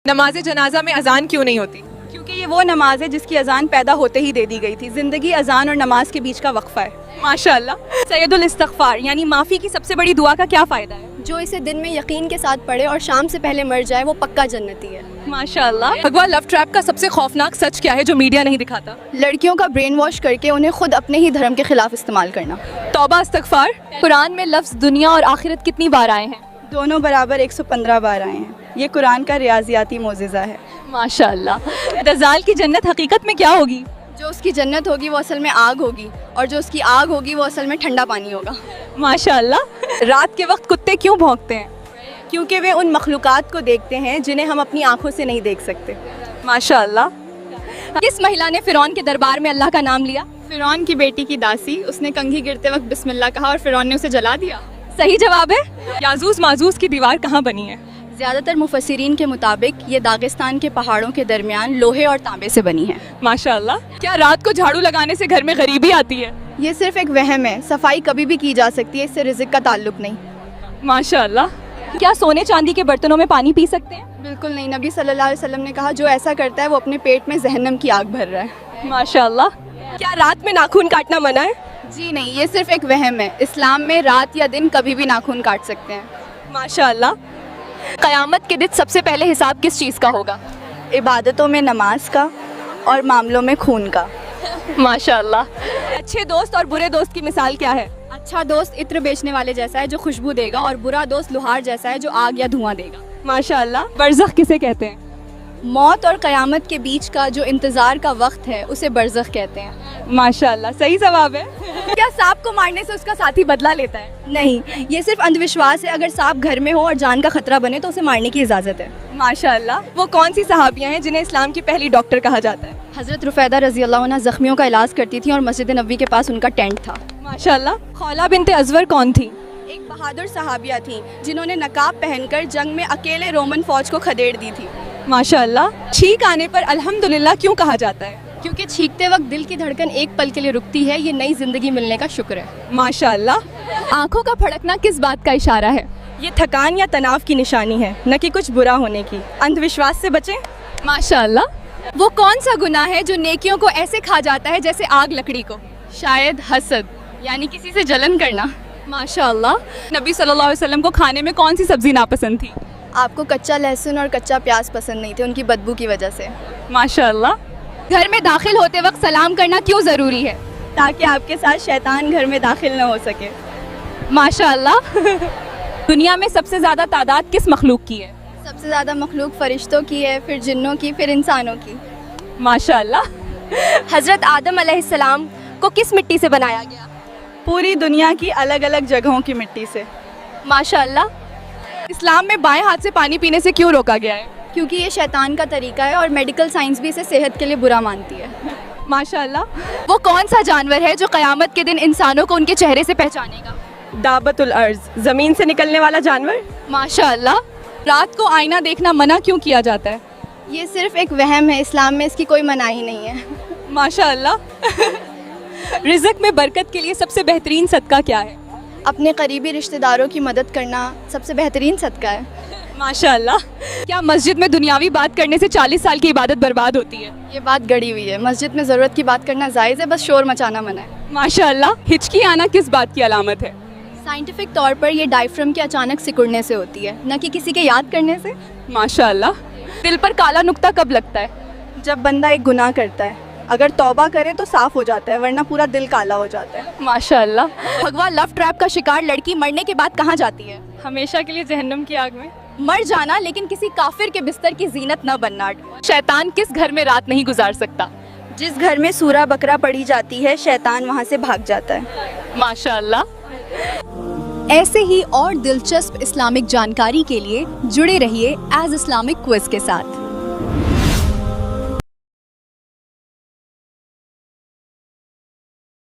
نماز جنازہ میں اذان کیوں نہیں ہوتی؟ کیونکہ یہ وہ نماز ہے جس کی اذان پیدا ہوتے ہی دے دی گئی تھی. زندگی اذان اور نماز کے بیچ کا وقفہ ہے. ماشاء اللہ. سید الاستغفار یعنی معافی کی سب سے بڑی دعا کا کیا فائدہ ہے؟ جو اسے دن میں یقین کے ساتھ پڑھے اور شام سے پہلے مر جائے وہ پکا جنتی ہے. ماشاء اللہ. بھگوا لو ٹریپ کا سب سے خوفناک سچ کیا ہے جو میڈیا نہیں دکھاتا؟ لڑکیوں کا برین واش کر کے انہیں خود اپنے ہی دھرم کے خلاف استعمال کرنا. توبہ استغفار. قرآن میں لفظ دنیا اور آخرت کتنی بار آئے ہیں؟ دونوں برابر 115 بار آئے ہیں. یہ قرآن کا ریاضیاتی معجزہ ہے. ماشاء اللہ. دجال کی جنت حقیقت میں کیا ہوگی؟ جو اس کی جنت ہوگی وہ اصل میں آگ ہوگی اور جو اس کی آگ ہوگی وہ اصل میں ٹھنڈا پانی ہوگا. ماشاء اللہ. رات کے وقت کتے کیوں بھونکتے ہیں؟ کیونکہ وہ ان مخلوقات کو دیکھتے ہیں جنہیں ہم اپنی آنکھوں سے نہیں دیکھ سکتے. ماشاء اللہ. کس مہیلا نے فرعون کے دربار میں اللہ کا نام لیا؟ فرعون کی بیٹی کی داسی. اس نے کنگھی گرتے وقت بسم اللہ کہا اور فرعون نے اسے جلا دیا. صحیح جواب ہے. یاجوج ماجوج کی دیوار کہاں بنی ہے؟ زیادہ تر مفسرین کے مطابق یہ داغستان کے پہاڑوں کے درمیان لوہے اور تانبے سے بنی ہے. ماشاء اللہ. کیا رات کو جھاڑو لگانے سے گھر میں غریبی آتی ہے؟ یہ صرف ایک وہم ہے. صفائی کبھی بھی کی جا سکتی ہے, اس سے رزق کا تعلق نہیں. ماشاء اللہ. کیا سونے چاندی کے برتنوں میں پانی پی سکتے ہیں؟ بالکل نہیں. نبی صلی اللہ علیہ وسلم نے کہا جو ایسا کرتا ہے وہ اپنے پیٹ میں جہنم کی آگ بھر رہا ہے. ماشاء اللہ. کیا رات میں ناخن کاٹنا منع ہے؟ جی نہیں, یہ صرف ایک وہم ہے. اسلام میں رات یا دن کبھی بھی ناخن کاٹ سکتے ہیں. ماشاء اللہ. قیامت کے دن سب سے پہلے حساب کس چیز کا ہوگا؟ عبادتوں میں نماز کا اور معاملوں میں خون کا. ماشاء اللہ. اچھے دوست اور برے دوست کی مثال کیا ہے؟ اچھا دوست عطر بیچنے والے جیسا ہے جو خوشبو دے گا, اور برا دوست لوہار جیسا ہے جو آگ یا دھواں دے گا. ماشاء اللہ. برزخ کسے کہتے ہیں؟ موت اور قیامت کے بیچ کا جو انتظار کا وقت ہے اسے برزخ کہتے ہیں. ماشاء اللہ. صحیح جواب ہے. کیا سانپ کو مارنے سے اس کا ساتھی بدلہ لیتا ہے؟ نہیں, یہ صرف اندھ وشواس ہے. اگر سانپ گھر میں ہو اور جان کا خطرہ بنے تو اسے مارنے کی اجازت ہے. ماشاء اللہ. وہ کون سی صحابیاں ہیں جنہیں اسلام کی پہلی ڈاکٹر کہا جاتا ہے؟ حضرت رفیدہ رضی اللہ عنہ زخمیوں کا علاج کرتی تھیں اور مسجد نبوی کے پاس ان کا ٹینٹ تھا. ماشاء اللہ. خولہ بنت ازور کون تھی؟ ایک بہادر صحابیہ تھیں جنہوں نے نقاب پہن کر جنگ میں اکیلے رومن فوج کو کھدیڑ دی تھی. ماشاء اللہ. چھینک آنے پر الحمدللہ کیوں کہا جاتا ہے؟ کیونکہ چھینکتے وقت دل کی دھڑکن ایک پل کے لیے رکتی ہے. یہ نئی زندگی ملنے کا شکر ہے. ماشاء اللہ. آنکھوں کا پھڑکنا کس بات کا اشارہ ہے؟ یہ تھکان یا تناؤ کی نشانی ہے, نہ کہ کچھ برا ہونے کی. اندھ وشواس سے بچیں. ماشاء اللہ. وہ کون سا گناہ ہے جو نیکیوں کو ایسے کھا جاتا ہے جیسے آگ لکڑی کو؟ شاید حسد, یعنی کسی سے جلن کرنا. ماشاء اللہ. نبی صلی اللہ علیہ وسلم کو کھانے میں کون سی سبزی ناپسند تھی؟ آپ کو کچا لہسن اور کچا پیاز پسند نہیں تھے, ان کی بدبو کی وجہ سے. ماشاء اللہ. گھر میں داخل ہوتے وقت سلام کرنا کیوں ضروری ہے؟ تاکہ آپ کے ساتھ شیطان گھر میں داخل نہ ہو سکے. ماشاء اللہ. دنیا میں سب سے زیادہ تعداد کس مخلوق کی ہے؟ سب سے زیادہ مخلوق فرشتوں کی ہے, پھر جنوں کی, پھر انسانوں کی. ماشاء اللہ. حضرت آدم علیہ السلام کو کس مٹی سے بنایا گیا؟ پوری دنیا کی الگ الگ جگہوں کی مٹی سے. ماشاء اللہ. اسلام میں بائیں ہاتھ سے پانی پینے سے کیوں روکا گیا ہے؟ کیونکہ یہ شیطان کا طریقہ ہے اور میڈیکل سائنس بھی اسے صحت کے لیے برا مانتی ہے. ماشاء اللہ. وہ کون سا جانور ہے جو قیامت کے دن انسانوں کو ان کے چہرے سے پہچانے گا؟ دابت الارض, زمین سے نکلنے والا جانور. ماشاء اللہ. رات کو آئینہ دیکھنا منع کیوں کیا جاتا ہے؟ یہ صرف ایک وہم ہے, اسلام میں اس کی کوئی مناہی نہیں ہے. ماشاء اللہ. رزق میں برکت کے لیے سب سے بہترین صدقہ کیا ہے؟ اپنے قریبی رشتہ داروں کی مدد کرنا سب سے بہترین صدقہ ہے. ماشاء اللہ. کیا مسجد میں دنیاوی بات کرنے سے 40 سال کی عبادت برباد ہوتی ہے؟ یہ بات گڑی ہوئی ہے. مسجد میں ضرورت کی بات کرنا جائز ہے, بس شور مچانا منع ہے. ماشاء اللہ. ہچکی آنا کس بات کی علامت ہے؟ سائنٹیفک طور پر یہ ڈائفرام کے اچانک سکڑنے سے ہوتی ہے, نہ کہ کسی کے یاد کرنے سے. ماشاء اللہ. دل پر کالا نقطہ کب لگتا ہے؟ جب بندہ ایک گناہ کرتا ہے. اگر توبہ کرے تو صاف ہو جاتا ہے, ورنہ پورا دل کالا ہو جاتا ہے. ماشاء اللہ. بھگوا لو ٹریپ کا شکار لڑکی مرنے کے بعد کہاں جاتی ہے؟ ہمیشہ کے لیے جہنم کی آگ میں. مر جانا, لیکن کسی کافر کے بستر کی زینت نہ بننا. شیطان کس گھر میں رات نہیں گزار سکتا؟ جس گھر میں سورہ بقرہ پڑھی جاتی ہے شیطان وہاں سے بھاگ جاتا ہے. ماشاء اللہ. ایسے ہی اور دلچسپ اسلامک جانکاری کے لیے جڑے رہیے ایز اسلامک کوئز کے ساتھ.